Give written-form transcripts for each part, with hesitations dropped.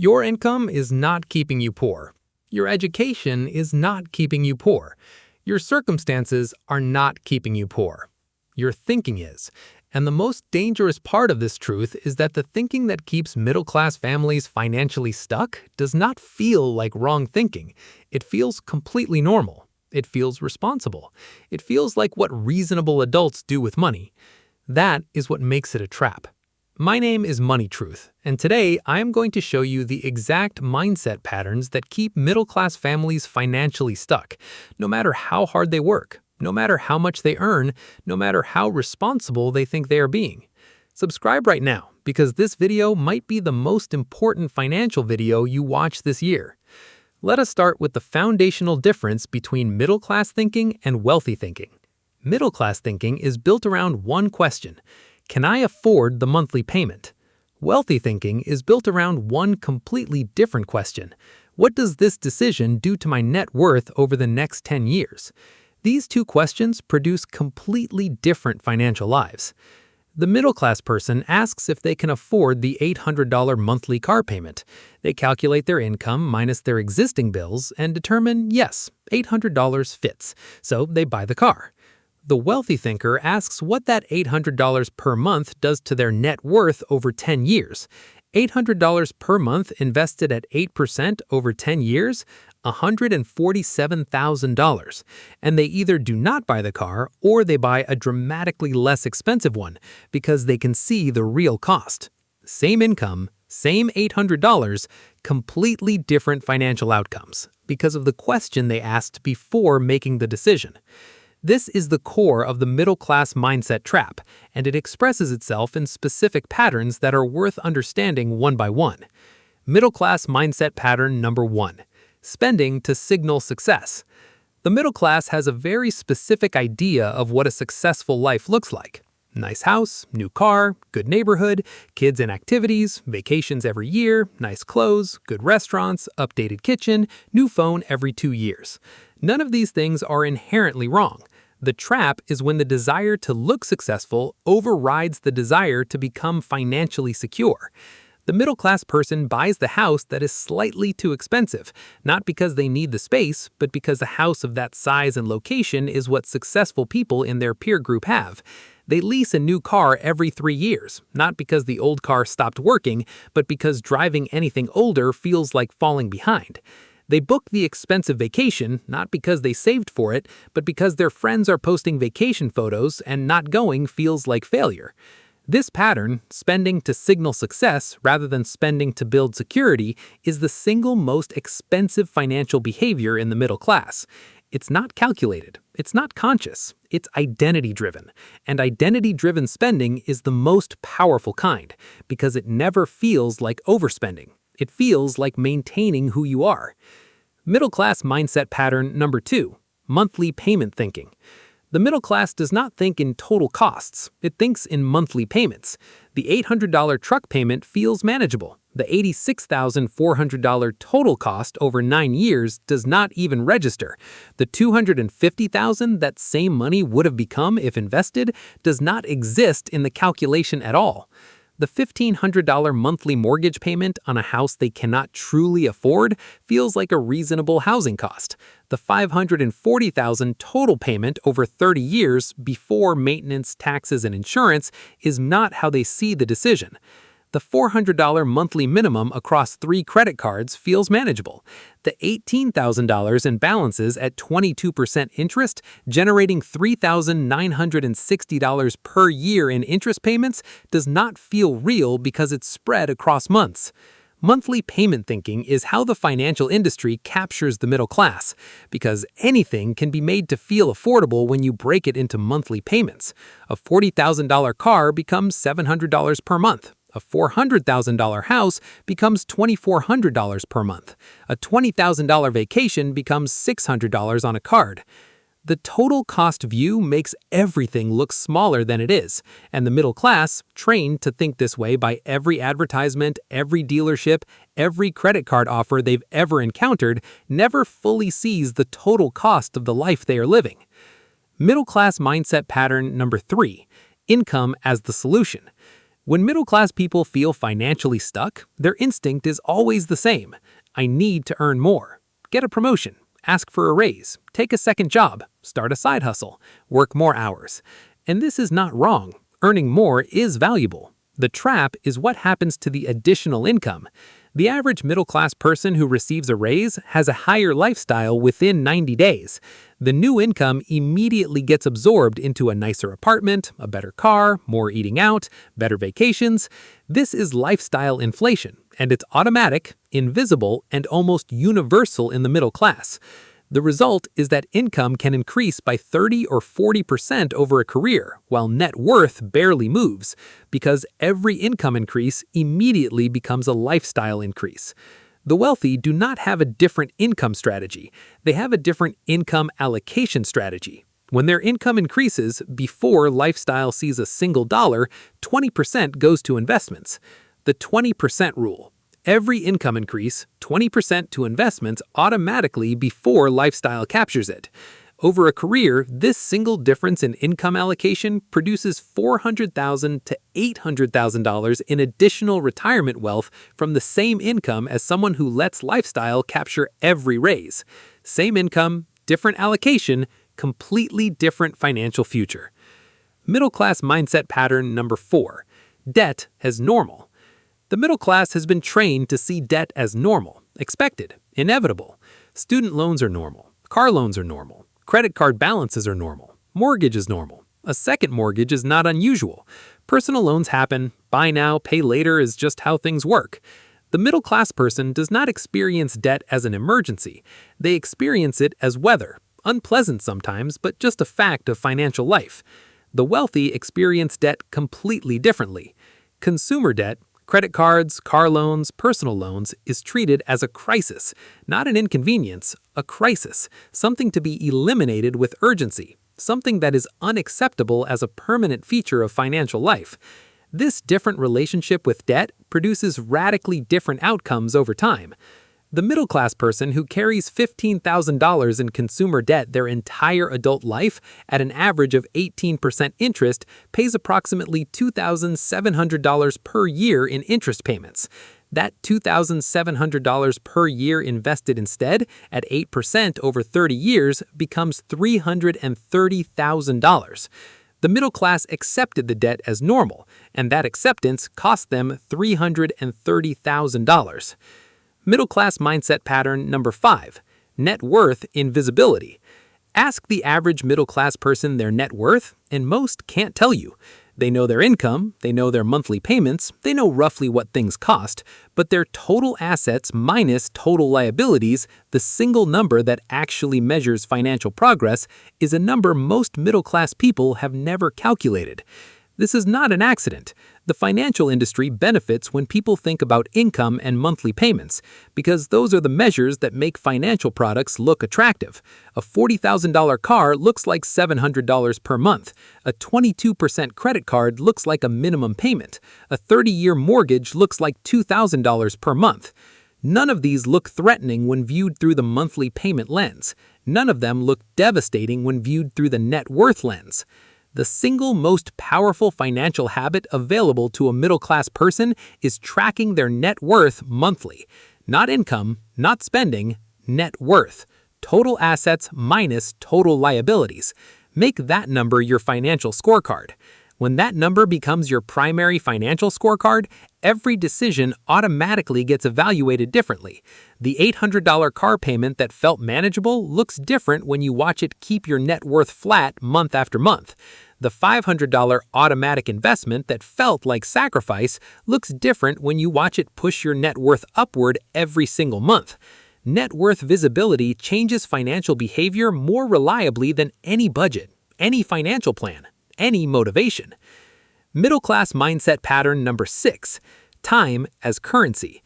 Your income is not keeping you poor. Your education is not keeping you poor. Your circumstances are not keeping you poor. Your thinking is. And the most dangerous part of this truth is that the thinking that keeps middle-class families financially stuck does not feel like wrong thinking. It feels completely normal. It feels responsible. It feels like what reasonable adults do with money. That is what makes it a trap. My name is MoneyTruth, and today I am going to show you the exact mindset patterns that keep middle-class families financially stuck, no matter how hard they work, no matter how much they earn, no matter how responsible they think they are being. Subscribe right now, because this video might be the most important financial video you watch this year. Let us start with the foundational difference between middle-class thinking and wealthy thinking. Middle-class thinking is built around one question: can I afford the monthly payment? Wealthy thinking is built around one completely different question: what does this decision do to my net worth over the next 10 years? These two questions produce completely different financial lives. The middle-class person asks if they can afford the $800 monthly car payment. They calculate their income minus their existing bills and determine, yes, $800 fits, so they buy the car. The wealthy thinker asks what that $800 per month does to their net worth over 10 years. $800 per month invested at 8% over 10 years, $147,000. And they either do not buy the car or they buy a dramatically less expensive one because they can see the real cost. Same income, same $800, completely different financial outcomes because of the question they asked before making the decision. This is the core of the middle-class mindset trap, and it expresses itself in specific patterns that are worth understanding one by one. Middle-class mindset pattern number 1: spending to signal success. The middle class has a very specific idea of what a successful life looks like. Nice house, new car, good neighborhood, kids and activities, vacations every year, nice clothes, good restaurants, updated kitchen, new phone every 2 years. None of these things are inherently wrong. The trap is when the desire to look successful overrides the desire to become financially secure. The middle-class person buys the house that is slightly too expensive, not because they need the space, but because a house of that size and location is what successful people in their peer group have. They lease a new car every 3 years, not because the old car stopped working, but because driving anything older feels like falling behind. They book the expensive vacation, not because they saved for it, but because their friends are posting vacation photos and not going feels like failure. This pattern, spending to signal success rather than spending to build security, is the single most expensive financial behavior in the middle class. It's not calculated, it's not conscious, it's identity-driven. And identity-driven spending is the most powerful kind, because it never feels like overspending. It feels like maintaining who you are. Middle-class mindset pattern number 2: monthly payment thinking. The middle class does not think in total costs, it thinks in monthly payments. The $800 truck payment feels manageable. The $86,400 total cost over 9 years does not even register. The $250,000 that same money would have become if invested does not exist in the calculation at all. The $1,500 monthly mortgage payment on a house they cannot truly afford feels like a reasonable housing cost. The $540,000 total payment over 30 years before maintenance, taxes, and insurance is not how they see the decision. The $400 monthly minimum across 3 credit cards feels manageable. The $18,000 in balances at 22% interest, generating $3,960 per year in interest payments, does not feel real because it's spread across months. Monthly payment thinking is how the financial industry captures the middle class, because anything can be made to feel affordable when you break it into monthly payments. A $40,000 car becomes $700 per month. A $400,000 house becomes $2,400 per month. A $20,000 vacation becomes $600 on a card. The total cost view makes everything look smaller than it is, and the middle class, trained to think this way by every advertisement, every dealership, every credit card offer they've ever encountered, never fully sees the total cost of the life they are living. Middle class mindset pattern number 3: income as the solution. When middle-class people feel financially stuck, their instinct is always the same. I need to earn more. Get a promotion, ask for a raise, take a second job, start a side hustle, work more hours. And this is not wrong. Earning more is valuable. The trap is what happens to the additional income. The average middle-class person who receives a raise has a higher lifestyle within 90 days. The new income immediately gets absorbed into a nicer apartment, a better car, more eating out, better vacations. This is lifestyle inflation, and it's automatic, invisible, and almost universal in the middle class. The result is that income can increase by 30 or 40% over a career, while net worth barely moves, because every income increase immediately becomes a lifestyle increase. The wealthy do not have a different income strategy. They have a different income allocation strategy. When their income increases before lifestyle sees a single dollar, 20% goes to investments. The 20% rule. Every income increase, 20% to investments automatically before lifestyle captures it. Over a career, this single difference in income allocation produces $400,000 to $800,000 in additional retirement wealth from the same income as someone who lets lifestyle capture every raise. Same income, different allocation, completely different financial future. Middle class mindset pattern number 4. Debt as normal. The middle class has been trained to see debt as normal, expected, inevitable. Student loans are normal. Car loans are normal. Credit card balances are normal. Mortgage is normal. A second mortgage is not unusual. Personal loans happen. Buy now, pay later is just how things work. The middle class person does not experience debt as an emergency. They experience it as weather, unpleasant sometimes, but just a fact of financial life. The wealthy experience debt completely differently. Consumer debt, credit cards, car loans, personal loans, is treated as a crisis, not an inconvenience, a crisis, something to be eliminated with urgency, something that is unacceptable as a permanent feature of financial life. This different relationship with debt produces radically different outcomes over time. The middle-class person who carries $15,000 in consumer debt their entire adult life at an average of 18% interest pays approximately $2,700 per year in interest payments. That $2,700 per year invested instead at 8% over 30 years becomes $330,000. The middle class accepted the debt as normal, and that acceptance cost them $330,000. Middle-class mindset pattern number 5. Net worth invisibility. Ask the average middle-class person their net worth, and most can't tell you. They know their income, they know their monthly payments, they know roughly what things cost, but their total assets minus total liabilities, the single number that actually measures financial progress, is a number most middle-class people have never calculated. This is not an accident. The financial industry benefits when people think about income and monthly payments, because those are the measures that make financial products look attractive. A $40,000 car looks like $700 per month. A 22% credit card looks like a minimum payment. A 30-year mortgage looks like $2,000 per month. None of these look threatening when viewed through the monthly payment lens. None of them look devastating when viewed through the net worth lens. The single most powerful financial habit available to a middle-class person is tracking their net worth monthly. Not income, not spending, net worth. Total assets minus total liabilities. Make that number your financial scorecard. When that number becomes your primary financial scorecard, every decision automatically gets evaluated differently. The $800 car payment that felt manageable looks different when you watch it keep your net worth flat month after month. The $500 automatic investment that felt like sacrifice looks different when you watch it push your net worth upward every single month. Net worth visibility changes financial behavior more reliably than any budget, any financial plan, any motivation. Middle-class mindset pattern number 6. Time as currency.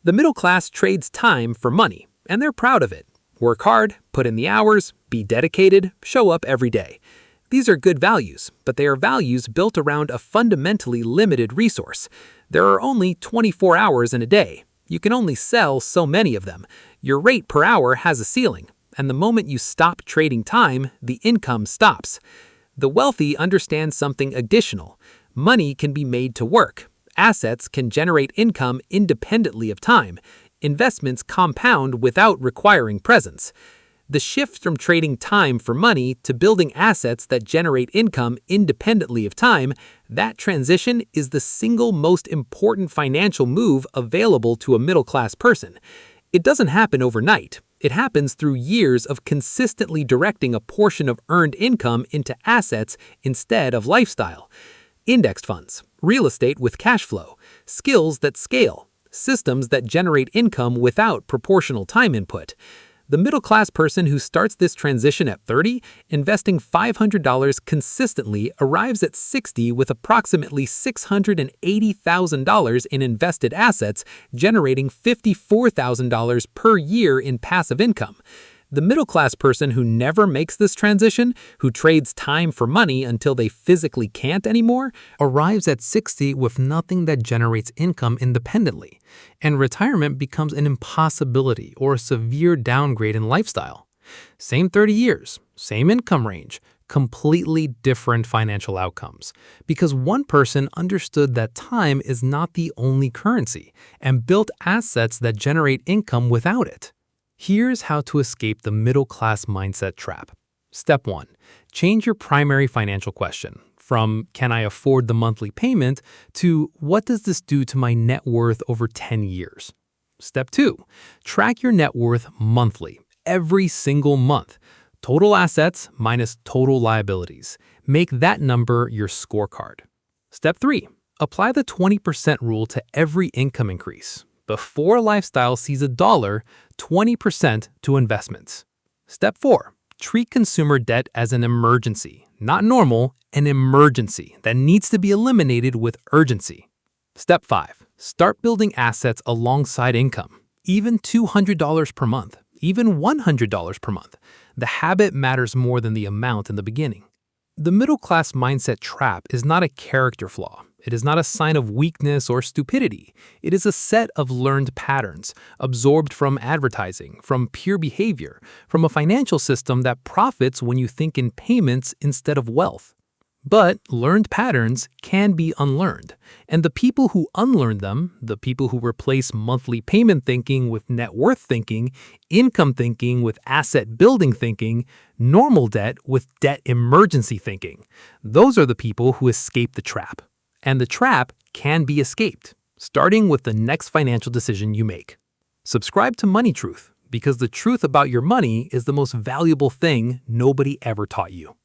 The middle class trades time for money, and they're proud of it. Work hard, put in the hours, be dedicated, show up every day. These are good values, but they are values built around a fundamentally limited resource. There are only 24 hours in a day. You can only sell so many of them. Your rate per hour has a ceiling, and the moment you stop trading time, the income stops. The wealthy understand something additional. Money can be made to work. Assets can generate income independently of time. Investments compound without requiring presence. The shift from trading time for money to building assets that generate income independently of time, that transition is the single most important financial move available to a middle-class person. It doesn't happen overnight. It happens through years of consistently directing a portion of earned income into assets instead of lifestyle. Indexed funds, real estate with cash flow, skills that scale, systems that generate income without proportional time input. The middle-class person who starts this transition at 30, investing $500 consistently, arrives at 60 with approximately $680,000 in invested assets, generating $54,000 per year in passive income. The middle-class person who never makes this transition, who trades time for money until they physically can't anymore, arrives at 60 with nothing that generates income independently, and retirement becomes an impossibility or a severe downgrade in lifestyle. Same 30 years, same income range, completely different financial outcomes, because one person understood that time is not the only currency and built assets that generate income without it. Here's how to escape the middle-class mindset trap. Step 1. Change your primary financial question from "Can I afford the monthly payment?" to "What does this do to my net worth over 10 years?" Step 2. Track your net worth monthly, every single month. Total assets minus total liabilities. Make that number your scorecard. Step 3. Apply the 20% rule to every income increase. Before lifestyle sees $1, 20% to investments. Step 4. Treat consumer debt as an emergency, not normal, an emergency that needs to be eliminated with urgency. Step 5. Start building assets alongside income, even $200 per month, even $100 per month. The habit matters more than the amount in the beginning. The middle-class mindset trap is not a character flaw. It is not a sign of weakness or stupidity. It is a set of learned patterns, absorbed from advertising, from peer behavior, from a financial system that profits when you think in payments instead of wealth. But learned patterns can be unlearned, and the people who unlearn them, the people who replace monthly payment thinking with net worth thinking, income thinking with asset building thinking, normal debt with debt emergency thinking, those are the people who escape the trap. And the trap can be escaped, starting with the next financial decision you make. Subscribe to MoneyTruth, because the truth about your money is the most valuable thing nobody ever taught you.